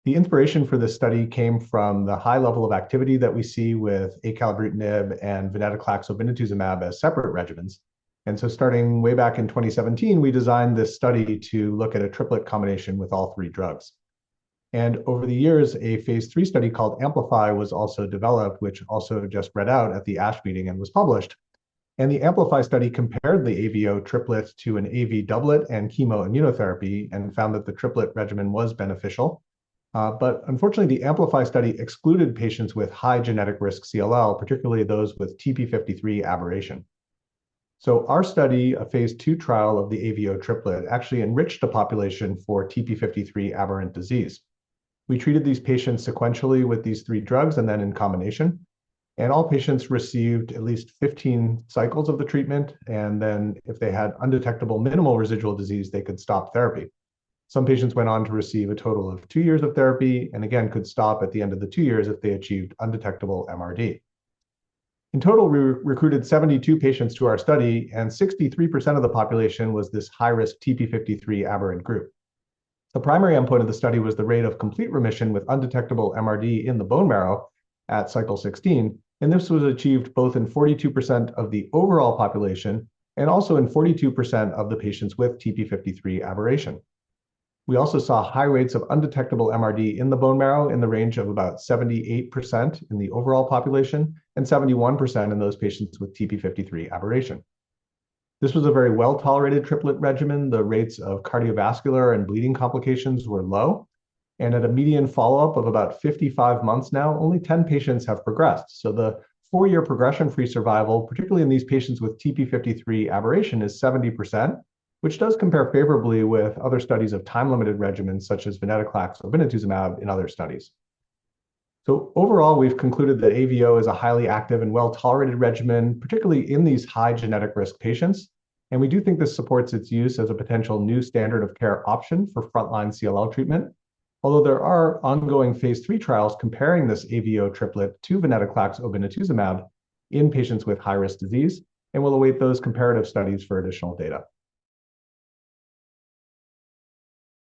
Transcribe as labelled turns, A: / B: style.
A: The inspiration for this study came from the high level of activity that we see with acalabrutinib and venetoclax obinutuzumab as separate regimens. And so starting way back in 2017, we designed this study to look at a triplet combination with all three drugs. And over the years, a phase 3 study called Amplify was also developed, which also just read out at the ASH meeting and was published. And the Amplify study compared the AVO triplet to an AV doublet and chemoimmunotherapy and found that the triplet regimen was beneficial. But unfortunately, the Amplify study excluded patients with high genetic risk CLL, particularly those with TP53 aberration. So our study, a phase 2 trial of the AVO triplet, actually enriched the population for TP53 aberrant disease. We treated these patients sequentially with these three drugs and then in combination. And all patients received at least 15 cycles of the treatment. And then if they had undetectable minimal residual disease, they could stop therapy. Some patients went on to receive a total of 2 years of therapy and again could stop at the end of the 2 years if they achieved undetectable MRD. In total, we recruited 72 patients to our study, and 63% of the population was this high-risk TP53 aberrant group. The primary endpoint of the study was the rate of complete remission with undetectable MRD in the bone marrow at cycle 16, and this was achieved both in 42% of the overall population and also in 42% of the patients with TP53 aberration. We also saw high rates of undetectable MRD in the bone marrow in the range of about 78% in the overall population and 71% in those patients with TP53 aberration. This was a very well-tolerated triplet regimen. The rates of cardiovascular and bleeding complications were low. And at a median follow-up of about 55 months now, only 10 patients have progressed. So the 4-year progression-free survival, particularly in these patients with TP53 aberration, is 70%, which does compare favorably with other studies of time-limited regimens such as venetoclax obinutuzumab in other studies. So overall, we've concluded that AVO is a highly active and well-tolerated regimen, particularly in these high genetic risk patients. And we do think this supports its use as a potential new standard of care option for frontline CLL treatment. Although there are ongoing phase 3 trials comparing this AVO triplet to venetoclax obinutuzumab in patients with high-risk disease, and we'll await those comparative studies for additional data.